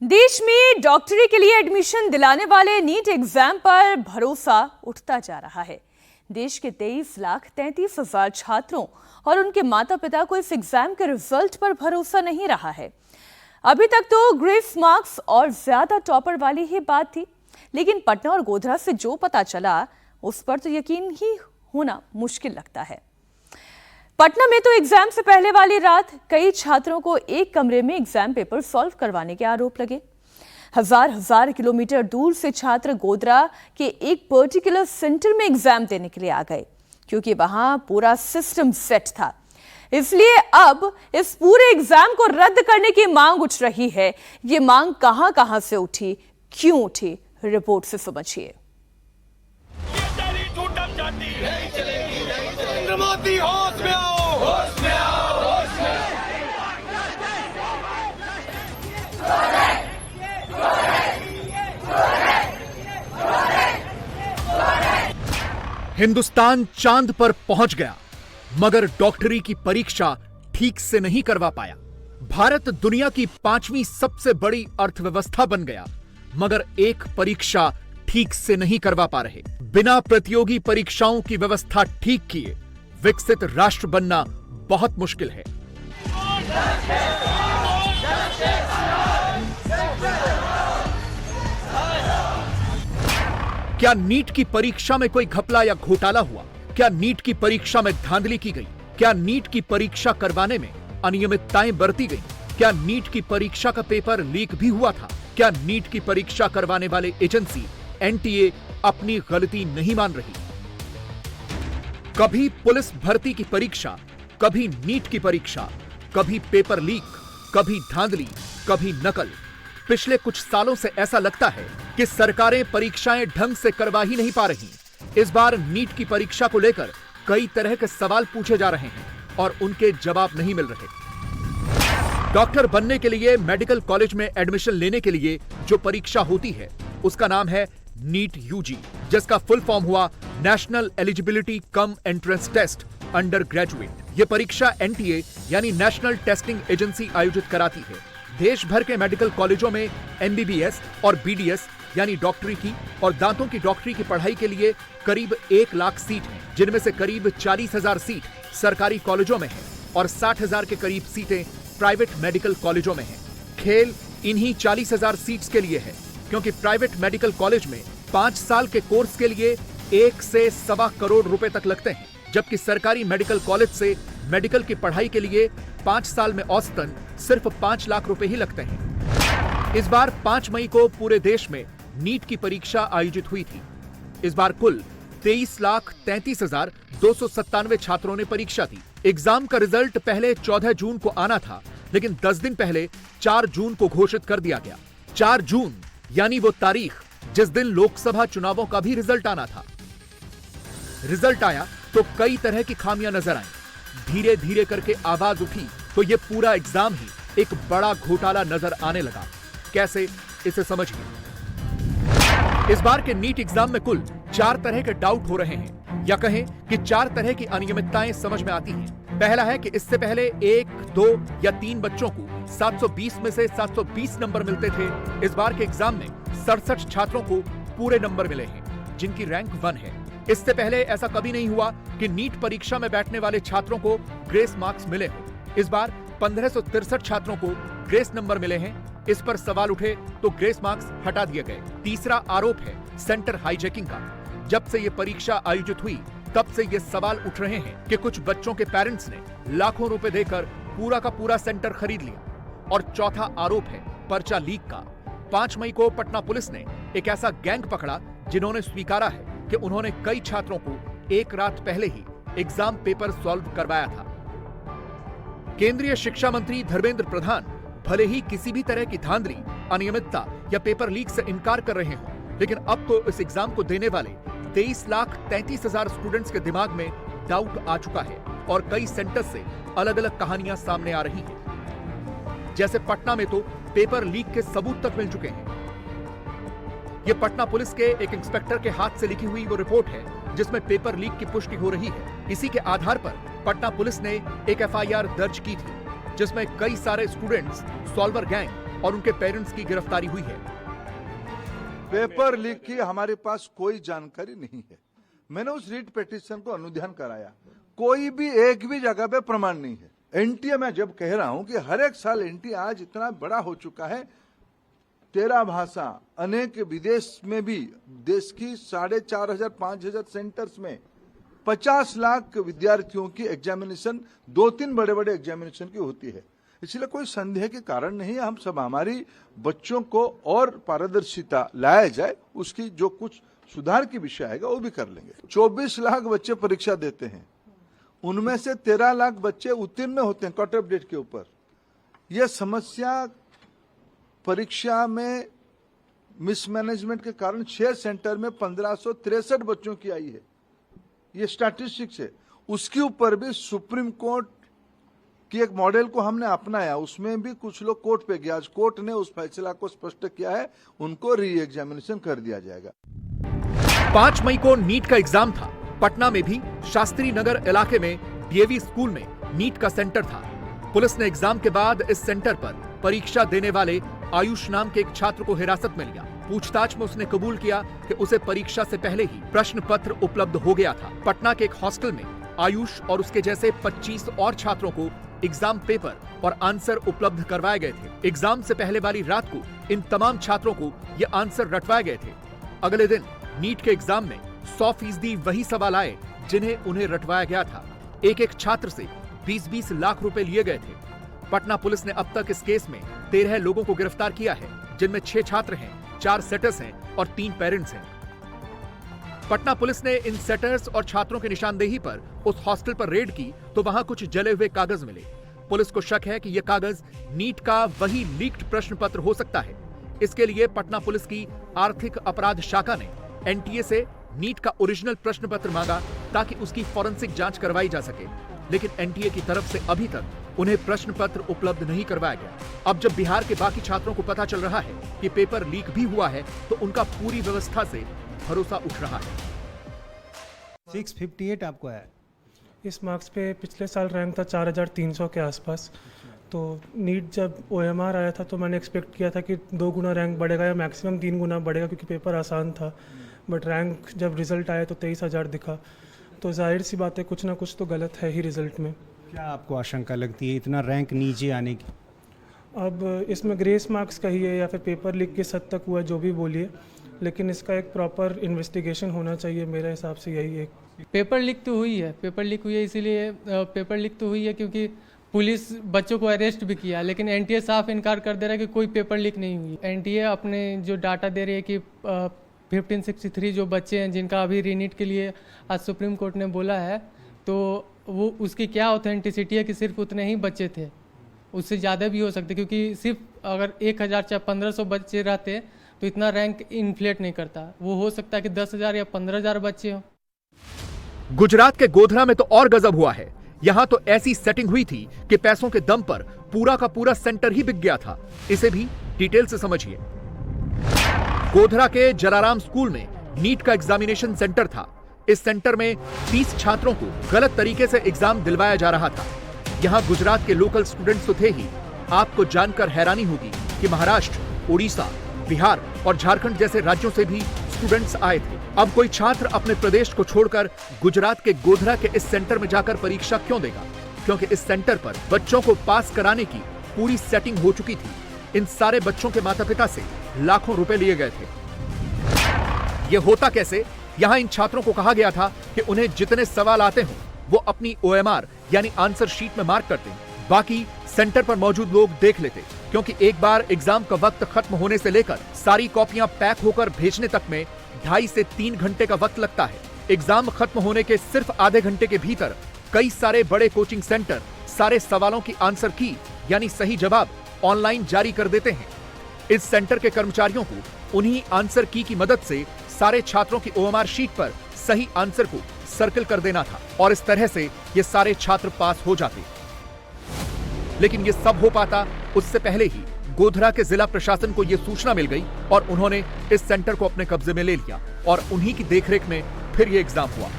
देश में डॉक्टरी के लिए एडमिशन दिलाने वाले नीट एग्जाम पर भरोसा उठता जा रहा है। देश के 23,33,000 छात्रों और उनके माता पिता को इस एग्जाम के रिजल्ट पर भरोसा नहीं रहा है। अभी तक तो ग्रेस मार्क्स और ज्यादा टॉपर वाली ही बात थी, लेकिन पटना और गोधरा से जो पता चला उस पर तो यकीन ही होना मुश्किल लगता है। पटना में तो एग्जाम से पहले वाली रात कई छात्रों को एक कमरे में एग्जाम पेपर सॉल्व करवाने के आरोप लगे। हजार किलोमीटर दूर से छात्र गोधरा के एक पर्टिकुलर सेंटर में एग्जाम देने के लिए आ गए, क्योंकि वहां पूरा सिस्टम सेट था। इसलिए अब इस पूरे एग्जाम को रद्द करने की मांग उठ रही है। ये मांग कहां से उठी, क्यों उठी, रिपोर्ट से समझिए। मोदी होश में आओ, होश में आओ, होश में हिंदुस्तान चांद पर पहुंच गया, मगर डॉक्टरी की परीक्षा ठीक से नहीं करवा पाया। भारत दुनिया की 5वीं सबसे बड़ी अर्थव्यवस्था बन गया, मगर एक परीक्षा ठीक से नहीं करवा पा रहे। बिना प्रतियोगी परीक्षाओं की व्यवस्था ठीक किए विकसित राष्ट्र बनना बहुत मुश्किल है। क्या नीट की परीक्षा में कोई घपला या घोटाला हुआ? क्या नीट की परीक्षा में धांधली की गई? क्या नीट की परीक्षा करवाने में अनियमितताएं बरती गई? क्या नीट की परीक्षा का पेपर लीक भी हुआ था? क्या नीट की परीक्षा करवाने वाले एजेंसी एनटीए अपनी गलती नहीं मान रही? कभी पुलिस भर्ती की परीक्षा, कभी नीट की परीक्षा, कभी पेपर लीक, कभी धांधली, कभी नकल। पिछले कुछ सालों से ऐसा लगता है कि सरकारें परीक्षाएं ढंग से करवा ही नहीं पा रही। इस बार नीट की परीक्षा को लेकर कई तरह के सवाल पूछे जा रहे हैं और उनके जवाब नहीं मिल रहे। डॉक्टर बनने के लिए मेडिकल कॉलेज में एडमिशन लेने के लिए जो परीक्षा होती है उसका नाम है नीट यूजी, जिसका फुल फॉर्म हुआ national eligibility cum entrance test undergraduate. यह परीक्षा एनटीए यानी नेशनल टेस्टिंग एजेंसी आयोजित कराती है। देश भर के मेडिकल कॉलेजों में एमबीबीएस और बीडीएस यानी डॉक्टरी की और दांतों की डॉक्टरी की पढ़ाई के लिए करीब 1 लाख सीट हैं, जिनमें से करीब 40,000 सीट सरकारी कॉलेजों में है और 60,000 के करीब सीटें प्राइवेट मेडिकल कॉलेजों में हैं। खेल इन्हीं 40,000 सीट्स के लिए है, क्योंकि प्राइवेट मेडिकल कॉलेज में 5 साल के कोर्स के लिए 1 से सवा करोड़ रुपए तक लगते हैं, जबकि सरकारी मेडिकल कॉलेज से मेडिकल की पढ़ाई के लिए 5 साल में औसतन सिर्फ 5 लाख रुपए ही लगते हैं। इस बार 5 मई को पूरे देश में नीट की परीक्षा आयोजित हुई थी। इस बार कुल 23,33,297 छात्रों ने परीक्षा दी। एग्जाम का रिजल्ट पहले 14 जून को आना था, लेकिन 10 दिन पहले 4 जून को घोषित कर दिया गया। 4 जून यानी वो तारीख जिस दिन लोकसभा चुनावों का भी रिजल्ट आना था। रिजल्ट आया तो कई तरह की खामियां नजर आईं। धीरे धीरे करके आवाज उठी तो ये पूरा एग्जाम ही एक बड़ा घोटाला नजर आने लगा। कैसे, इसे समझिए। इस बार के नीट एग्जाम में कुल 4 तरह के डाउट हो रहे हैं, या कहें कि 4 तरह की अनियमितताएं समझ में आती हैं। पहला है कि इससे पहले 1, 2 या 3 बच्चों को 720 में से 720 नंबर मिलते थे। इस बार के एग्जाम में 67 छात्रों को पूरे नंबर मिले हैं, जिनकी रैंक 1 है। इससे पहले ऐसा कभी नहीं हुआ कि नीट परीक्षा में बैठने वाले छात्रों को ग्रेस मार्क्स मिले हों। इस बार 1563 छात्रों को ग्रेस नंबर मिले हैं। इस पर सवाल उठे तो ग्रेस मार्क्स हटा दिए गए। तीसरा आरोप है सेंटर हाईजैकिंग का। जब से ये परीक्षा आयोजित हुई तब से ये सवाल उठ रहे हैं कि कुछ बच्चों के पेरेंट्स ने लाखों रुपए देकर पूरा का पूरा सेंटर खरीद लिया। और चौथा आरोप है पर्चा लीक का। 5 मई को पटना पुलिस ने एक ऐसा गैंग पकड़ा जिन्होंने स्वीकारा है कि उन्होंने कई छात्रों को एक रात पहले ही एग्जाम पेपर सॉल्व करवाया था। केंद्रीय शिक्षा मंत्री धर्मेंद्र प्रधान भले ही किसी भी तरह की धांधली, अनियमितता या पेपर लीक से इनकार कर रहे हों, लेकिन अब तो इस एग्जाम को देने वाले 23,33,000 स्टूडेंट्स के दिमाग में डाउट आ चुका है और कई सेंटर से अलग अलग कहानियां सामने आ रही हैं। जैसे पटना में तो पेपर लीक के सबूत तक मिल चुके हैं। ये पटना पुलिस के एक इंस्पेक्टर के हाथ से लिखी हुई वो रिपोर्ट है जिसमें पेपर लीक की पुष्टि हो रही है। इसी के आधार पर पटना पुलिस ने एक एफआईआर दर्ज की थी, जिसमें कई सारे स्टूडेंट्स सॉल्वर गैंग और उनके पेरेंट्स की गिरफ्तारी हुई है। पेपर लीक की हमारे पास कोई जानकारी नहीं है। मैंने उस रीट पिटीशन को अनुध्यान कराया, कोई भी एक भी जगह पे प्रमाण नहीं है। एनटीए में जब कह रहा हूं कि हर एक साल एनटीए आज इतना बड़ा हो चुका है, 13 भाषा, अनेक विदेश में भी, देश की 4,500-5,000 सेंटर्स में 50 लाख विद्यार्थियों की एग्जामिनेशन, 2-3 बड़े-बड़े एग्जामिनेशन की होती है। इसलिए कोई संदेह के कारण नहीं है। हम सब हमारी बच्चों को और पारदर्शिता लाया जाए, उसकी जो कुछ सुधार की विषय आएगा वो भी कर लेंगे। 24 लाख बच्चे परीक्षा देते हैं, उनमें से 13 लाख बच्चे उत्तीर्ण होते हैं कट ऑफ डेट के ऊपर। यह समस्या परीक्षा में मिसमैनेजमेंट के कारण 6 सेंटर में 1563 बच्चों की आई है। ये स्टैटिस्टिक्स है। उसके ऊपर भी सुप्रीम कोर्ट की एक मॉडल को हमने अपनाया, उसमें भी कुछ लोग कोर्ट पे गया। आज कोर्ट ने उस फैसला को स्पष्ट किया है, उनको री एग्जामिनेशन कर दिया जाएगा। 5 मई को नीट का एग्जाम था। पटना में भी शास्त्री नगर इलाके में डीएवी स्कूल में नीट का सेंटर था। पुलिस ने एग्जाम के बाद इस सेंटर पर परीक्षा देने वाले आयुष नाम के एक छात्र को हिरासत में लिया। पूछताछ में उसने कबूल किया कि उसे परीक्षा से पहले ही प्रश्न पत्र उपलब्ध हो गया था। पटना के एक हॉस्टल में आयुष और उसके जैसे 25 और छात्रों को एग्जाम पेपर और आंसर उपलब्ध करवाए गए थे। एग्जाम से पहले वाली रात को इन तमाम छात्रों को ये आंसर रटवाए गए थे। अगले दिन नीट के एग्जाम में 100% वही सवाल आए जिन्हें उन्हें रटवाया गया था। एक एक छात्र से 20-20 लाख रुपए लिए गए थे। पटना पुलिस ने अब तक इस केस में 13 लोगों को गिरफ्तार किया है, जिनमें 6 छात्र हैं, 4 सेटर्स हैं और 3 पेरेंट्स हैं। पटना पुलिस ने इन सेटर्स और छात्रों की निशानदेही पर उस हॉस्टल पर रेड की तो वहां कुछ जले हुए कागज मिले। पुलिस को शक है कि यह कागज नीट का वही लीक्ड प्रश्न पत्र हो सकता है। इसके लिए पटना पुलिस की आर्थिक अपराध शाखा ने एनटीए से नीट का ओरिजिनल प्रश्न पत्र मांगा ताकि उसकी फॉरेंसिक जांच करवाई जा सके, लेकिन एनटीए की तरफ से अभी तक उन्हें प्रश्न पत्र उपलब्ध नहीं करवाया गया। अब जब बिहार के बाकी छात्रों को पता चल रहा है कि पेपर लीक भी हुआ है तो उनका पूरी व्यवस्था से भरोसा उठ रहा है। 658 आपको है। इस मार्क्स पे पिछले साल रैंक था 4,300 के आसपास। तो नीट जब OMR आया था तो मैंने एक्सपेक्ट किया था कि 2 गुना रैंक बढ़ेगा या मैक्सिमम 3 गुना बढ़ेगा, क्योंकि पेपर आसान था। बट रैंक जब रिज़ल्ट आया तो 23,000 दिखा। तो जाहिर सी बात है कुछ ना कुछ तो गलत है ही रिज़ल्ट में। क्या आपको आशंका लगती है इतना रैंक नीचे आने की? अब इसमें ग्रेस मार्क्स कहिए या फिर पेपर लीक किस हद तक हुआ, जो भी बोलिए, लेकिन इसका एक प्रॉपर इन्वेस्टिगेशन होना चाहिए। मेरे हिसाब से यही एक पेपर लीक तो हुई है, पेपर लीक हुई है इसीलिए पेपर लीक तो हुई है क्योंकि पुलिस बच्चों को अरेस्ट भी किया, लेकिन एनटीए साफ इनकार कर दे रहा है कि कोई पेपर लीक नहीं हुई। एनटीए अपने जो डाटा दे रही है कि 1563 जो बच्चे हैं जिनका अभी रीनीट के लिए आज सुप्रीम कोर्ट ने बोला है, तो वो उसकी क्या ऑथेंटिसिटी है कि सिर्फ उतने ही बच्चे थे, उससे ज़्यादा भी हो सकते, क्योंकि सिर्फ अगर 1,000 या 1,500 बच्चे रहते तो इतना रैंक इन्फ्लेट नहीं करता। वो हो सकता है कि 10,000 या 15,000 बच्चे हों। गुजरात के गोधरा में तो और गजब हुआ है। यहां तो ऐसी सेटिंग हुई थी कि पैसों के दम पर पूरा का पूरा सेंटर ही बिक गया था। इसे भी डिटेल से समझिए। गोधरा के जलाराम स्कूल में नीट का एग्जामिनेशन सेंटर था। इस सेंटर में 30 छात्रों को गलत तरीके से एग्जाम दिलवाया जा रहा था। यहां गुजरात के लोकल स्टूडेंट्स तो थे ही, आपको जानकर हैरानी होगी कि महाराष्ट्र, उड़ीसा, बिहार और झारखंड जैसे राज्यों से भी स्टूडेंट्स आए थे। अब कोई छात्र अपने प्रदेश को छोड़कर गुजरात के गोधरा के इस सेंटर में जाकर परीक्षा क्यों देगा? क्योंकि इस सेंटर पर बच्चों को पास कराने की पूरी सेटिंग हो चुकी थी। इन सारे बच्चों के माता पिता से लाखों रुपए लिए गए थे। यह होता कैसे? यहां इन छात्रों को कहा गया था कि उन्हें जितने सवाल आते हों वो अपनी OMR यानी आंसर शीट में मार्क करते, बाकी सेंटर पर मौजूद लोग देख लेते, क्योंकि एक बार एग्जाम का वक्त खत्म होने से लेकर सारी कॉपियां पैक होकर भेजने तक में 2.5 से 3 घंटे का वक्त लगता है। एग्जाम खत्म होने के सिर्फ आधे घंटे के भीतर कई सारे बड़े कोचिंग सेंटर सारे सवालों की आंसर की यानी सही जवाब ऑनलाइन जारी कर देते हैं। इस सेंटर के कर्मचारियों को उन्हीं आंसर की मदद से सारे छात्रों की OMR शीट पर सही आंसर को सर्कल कर देना था और इस तरह से ये सारे छात्र पास हो जाते। लेकिन ये सब हो पाता उससे पहले ही गोधरा के जिला प्रशासन को ये सूचना मिल गई और उन्होंने इस सेंटर को अपने कब्जे में ले लिया और उन्हीं की देखरेख में फिर ये एग्जाम हुआ।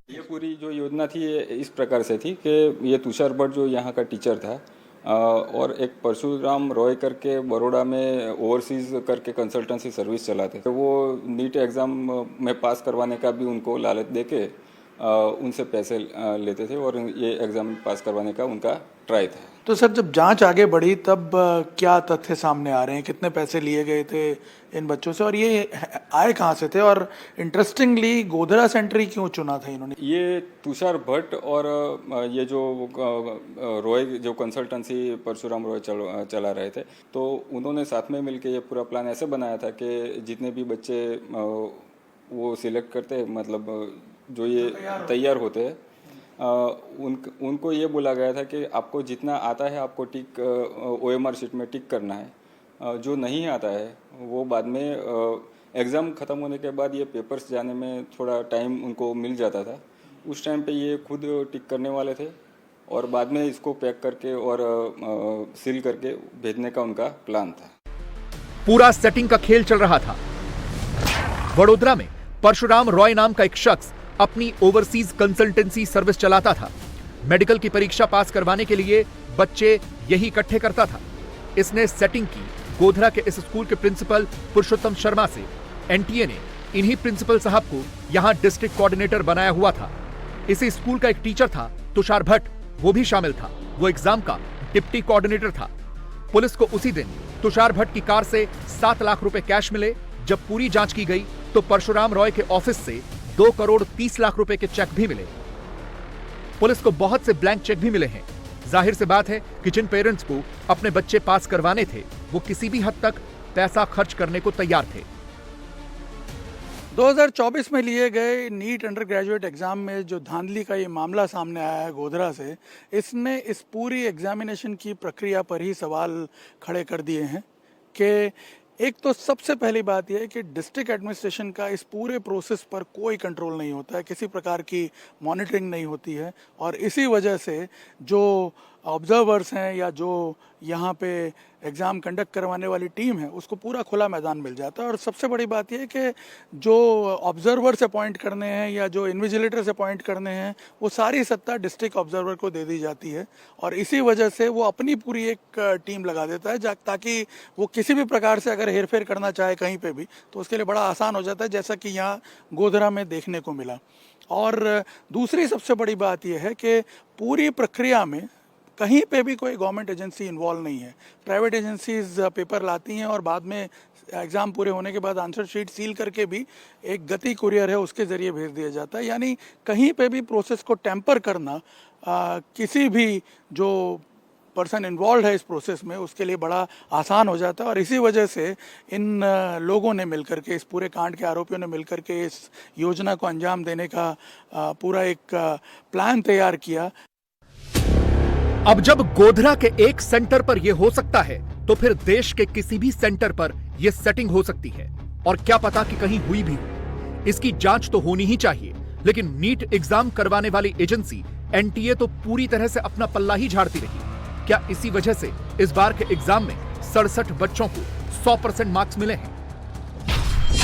ये पूरी जो योजना थी ये इस प्रकार से थी कि ये तुषार भट्ट जो यहाँ का टीचर था और एक परशुराम रॉय करके बड़ौदा में ओवरसीज करके कंसल्टेंसी सर्विस चलाते थे। वो नीट एग्ज़ाम में पास करवाने का भी उनको लालच देके उनसे पैसे लेते थे और ये एग्ज़ाम पास करवाने का उनका ट्राई था। तो सर, जब जांच आगे बढ़ी तब क्या तथ्य सामने आ रहे हैं? कितने पैसे लिए गए थे इन बच्चों से और ये आए कहाँ से थे? और इंटरेस्टिंगली गोधरा सेंटर ही क्यों चुना था इन्होंने? ये तुषार भट्ट और ये जो रॉय जो कंसल्टेंसी परशुराम रॉय चला रहे थे, तो उन्होंने साथ में मिलकर ये पूरा प्लान ऐसे बनाया था कि जितने भी बच्चे वो सिलेक्ट करते, मतलब जो ये तैयार होते हैं, उनको ये बोला गया था कि आपको जितना आता है आपको टिक OMR शीट में टिक करना है। जो नहीं आता है वो बाद में एग्ज़ाम ख़त्म होने के बाद ये पेपर्स जाने में थोड़ा टाइम उनको मिल जाता था। उस टाइम पे ये खुद टिक करने वाले थे और बाद में इसको पैक करके और सील करके भेजने का उनका प्लान था। पूरा सेटिंग का खेल चल रहा था। वडोदरा में परशुराम रॉय नाम का एक शख्स अपनी ओवरसीज कंसल्टेंसी सर्विस चलाता था। मेडिकल की परीक्षा पास करवाने के लिए बच्चे यही इकट्ठे करता था। इसने सेटिंग की गोधरा के इस स्कूल के प्रिंसिपल पुरुषोत्तम शर्मा से। एनटीए ने इन्हीं प्रिंसिपल साहब को यहां डिस्ट्रिक्ट कोऑर्डिनेटर बनाया हुआ था। इसी स्कूल का एक टीचर था तुषार भट्ट, वो भी शामिल था। वो एग्जाम का डिप्टी कोऑर्डिनेटर था। पुलिस को उसी दिन तुषार भट्ट की कार से 7 लाख रुपए कैश मिले। जब पूरी जांच की गई तो परशुराम रॉय के ऑफिस से 2 करोड़ 30 लाख रुपए के चेक भी मिले। पुलिस को बहुत से ब्लैंक चेक भी मिले हैं। जाहिर सी बात है कि जिन पेरेंट्स को अपने बच्चे पास करवाने थे वो किसी भी हद तक पैसा खर्च करने को तैयार थे। 2024 में लिए गए नीट अंडर ग्रेजुएट एग्जाम में जो धांधली का ये मामला सामने आया है गोधरा से, इसने इस पूरी एग्जामिनेशन की प्रक्रिया पर ही सवाल खड़े कर दिए हैं कि एक तो सबसे पहली बात यह है कि डिस्ट्रिक्ट एडमिनिस्ट्रेशन का इस पूरे प्रोसेस पर कोई कंट्रोल नहीं होता है, किसी प्रकार की मॉनिटरिंग नहीं होती है और इसी वजह से जो ऑब्जर्वर्स हैं या जो यहाँ पे एग्ज़ाम कंडक्ट करवाने वाली टीम है उसको पूरा खुला मैदान मिल जाता है। और सबसे बड़ी बात यह है कि जो ऑब्जर्वर्स अपॉइंट करने हैं या जो इन्विजिलेटर्स अपॉइंट करने हैं वो सारी सत्ता डिस्ट्रिक्ट ऑब्जर्वर को दे दी जाती है और इसी वजह से वो अपनी पूरी एक टीम लगा देता है ताकि वो किसी भी प्रकार से अगर हेरफेर करना चाहे कहीं पे भी तो उसके लिए बड़ा आसान हो जाता है, जैसा कि यहाँ गोधरा में देखने को मिला। और दूसरी सबसे बड़ी बात यह है कि पूरी प्रक्रिया में कहीं पे भी कोई गवर्नमेंट एजेंसी इन्वॉल्व नहीं है। प्राइवेट एजेंसीज पेपर लाती हैं और बाद में एग्ज़ाम पूरे होने के बाद आंसर शीट सील करके भी एक गति कुरियर है उसके ज़रिए भेज दिया जाता है। यानी कहीं पे भी प्रोसेस को टेम्पर करना किसी भी जो पर्सन इन्वॉल्व है इस प्रोसेस में उसके लिए बड़ा आसान हो जाता है। और इसी वजह से इन लोगों ने मिलकर के, इस पूरे कांड के आरोपियों ने मिलकर के इस योजना को अंजाम देने का पूरा एक प्लान तैयार किया। अब जब गोधरा के एक सेंटर पर यह हो सकता है तो फिर देश के किसी भी सेंटर पर यह सेटिंग हो सकती है और क्या पता कि कहीं हुई भी हो। इसकी जांच तो होनी ही चाहिए, लेकिन नीट एग्जाम करवाने वाली एजेंसी एनटीए तो पूरी तरह से अपना पल्ला ही झाड़ती रही। क्या इसी वजह से इस बार के एग्जाम में 67 बच्चों को 100% मार्क्स मिले हैं?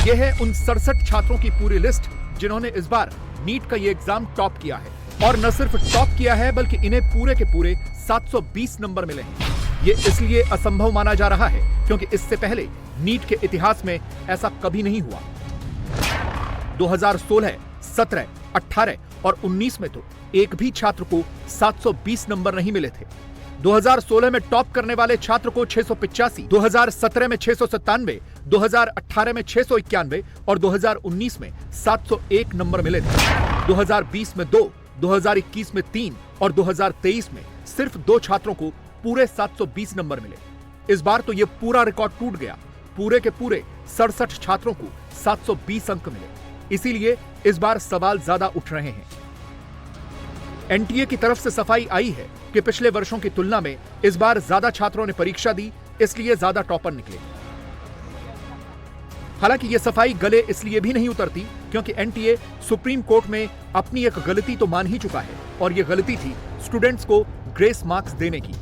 यह है उन 67 छात्रों की पूरी लिस्ट जिन्होंने इस बार नीट का यह एग्जाम टॉप किया है। और न सिर्फ टॉप किया है बल्कि इन्हें पूरे के पूरे 720 नंबर मिले हैं। ये इसलिए असंभव माना जा रहा है क्योंकि इससे पहले नीट के इतिहास में ऐसा कभी नहीं हुआ। 2016, 17, 18 और 19 में तो एक भी छात्र को 720 नंबर नहीं मिले थे। 2016 में टॉप करने वाले छात्र को 685, 2017 में 697, 2018 में 691 और 2019 में 701 नंबर मिले थे। 2020 में 2, 2021 में 3 और 2023 में सिर्फ 2 छात्रों को पूरे 720 नंबर मिले। इस बार तो यह पूरा रिकॉर्ड टूट गया। पूरे के पूरे 67 छात्रों को 720 अंक मिले। इसीलिए इस बार सवाल ज्यादा उठ रहे हैं। एनटीए की तरफ से सफाई आई है कि पिछले वर्षों की तुलना में इस बार ज्यादा छात्रों ने परीक्षा दी, इसलिए ज्यादा टॉपर निकले। हालांकि यह सफाई गले इसलिए भी नहीं उतरती क्योंकि एनटीए सुप्रीम कोर्ट में अपनी एक गलती तो मान ही चुका है और यह गलती थी स्टूडेंट्स को ग्रेस मार्क्स देने की।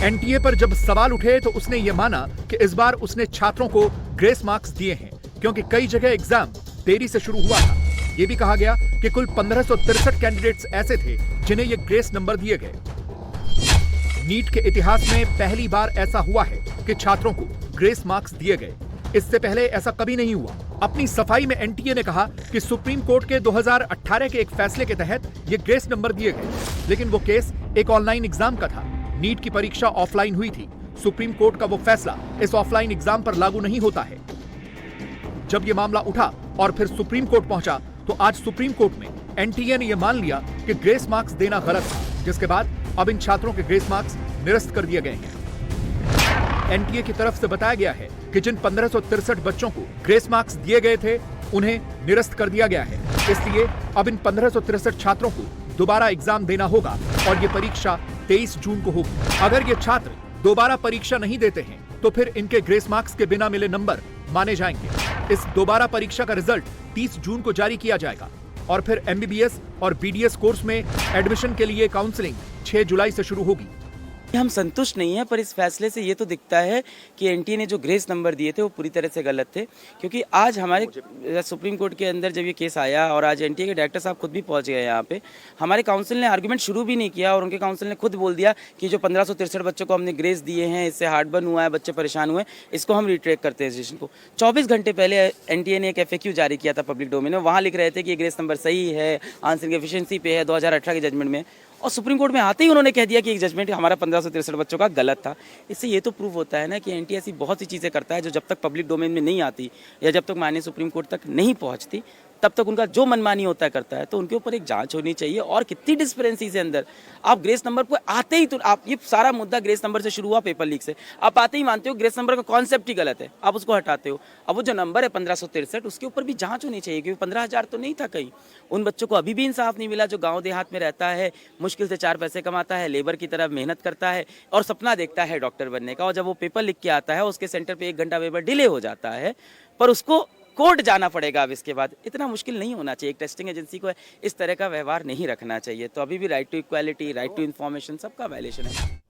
एनटीए पर जब सवाल उठे तो उसने यह माना कि इस बार उसने छात्रों को ग्रेस मार्क्स दिए हैं क्योंकि कई जगह एग्जाम देरी से शुरू हुआ था। यह भी कहा गया कि कुल 1563 कैंडिडेट्स ऐसे थे जिन्हें यह ग्रेस नंबर दिए गए। नीट के इतिहास में पहली बार ऐसा हुआ है कि छात्रों को ग्रेस मार्क्स दिए गए। इससे पहले ऐसा कभी नहीं हुआ। अपनी सफाई में एनटीए ने कहा कि सुप्रीम कोर्ट के 2018 के एक फैसले के तहत ये ग्रेस नंबर दिए गए, लेकिन वो केस एक ऑनलाइन एग्जाम का था। नीट की परीक्षा ऑफलाइन हुई थी। सुप्रीम कोर्ट का वो फैसला इस ऑफलाइन एग्जाम पर लागू नहीं होता है। जब ये मामला उठा और फिर सुप्रीम कोर्ट पहुंचा, तो आज सुप्रीम कोर्ट में एनटीए ने यह मान लिया कि ग्रेस मार्क्स देना गलत था, जिसके बाद अब इन छात्रों के ग्रेस मार्क्स निरस्त कर दिए गए हैं। एनटीए की तरफ से बताया गया है कि जिन 1563 बच्चों को ग्रेस मार्क्स दिए गए थे, उन्हें निरस्त कर दिया गया है। इसलिए अब इन 1563 छात्रों को दोबारा एग्जाम देना होगा और ये परीक्षा 23 जून को होगी। अगर ये छात्र दोबारा परीक्षा नहीं देते हैं, तो फिर इनके ग्रेस मार्क्स के बिना मिले नंबर माने जाएंगे। इस दोबारा परीक्षा का रिजल्ट 30 जून को जारी किया जाएगा और फिर एमबीबीएस और बीडीएस कोर्स में एडमिशन के लिए काउंसलिंग 6 जुलाई से शुरू होगी। हम संतुष्ट नहीं हैं, पर इस फैसले से ये तो दिखता है कि एनटीए ने जो ग्रेस नंबर दिए थे वो पूरी तरह से गलत थे। क्योंकि आज हमारे सुप्रीम कोर्ट के अंदर जब ये केस आया और आज एनटीए के डायरेक्टर साहब खुद भी पहुंच गए यहाँ पे, हमारे काउंसिल ने आर्गुमेंट शुरू भी नहीं किया और उनके काउंसिल ने खुद बोल दिया कि जो 1563 बच्चों को हमने ग्रेस दिए हैं, इससे हार्ट बर्न हुआ है, बच्चे परेशान हुए, इसको हम रिट्रैक्ट करते हैं डिसीजन को। 24 घंटे पहले एनटीए ने एक FAQ जारी किया था पब्लिक डोमेन में। वहाँ लिख रहे थे कि ये ग्रेस नंबर सही है, आंसरिंग एफिशिएंसी पे है 2018 के जजमेंट में, और सुप्रीम कोर्ट में आते ही उन्होंने कह दिया कि एक जजमेंट हमारा 1563 बच्चों का गलत था। इससे ये तो प्रूव होता है ना कि एनटीए ऐसी बहुत सी चीज़ें करता है जो जब तक पब्लिक डोमेन में नहीं आती या जब तक माननीय सुप्रीम कोर्ट तक नहीं पहुंचती, तब तक उनका जो मनमानी होता करता है। तो उनके ऊपर एक जांच होनी चाहिए। और कितनी डिस्पेरेंसी से अंदर आप ग्रेस नंबर को आते ही, तो आप ये सारा मुद्दा ग्रेस नंबर से शुरू हुआ, पेपर लीक से, आप आते ही मानते हो ग्रेस नंबर का कॉन्सेप्ट ही गलत है, आप उसको हटाते हो। अब वो जो नंबर है 1563, उसके ऊपर भी जांच होनी चाहिए, क्योंकि 15,000 तो नहीं था कहीं। उन बच्चों को अभी भी इंसाफ नहीं मिला जो गाँव देहात में रहता है, मुश्किल से 4 पैसे कमाता है, लेबर की तरह मेहनत करता है और सपना देखता है डॉक्टर बनने का, और जब वो पेपर लिख के आता है उसके सेंटर पर 1 घंटा पेपर डिले हो जाता है, पर उसको कोर्ट जाना पड़ेगा। अब इसके बाद इतना मुश्किल नहीं होना चाहिए। एक टेस्टिंग एजेंसी को इस तरह का व्यवहार नहीं रखना चाहिए। तो अभी भी right to equality, right to information, सबका वायलेशन है।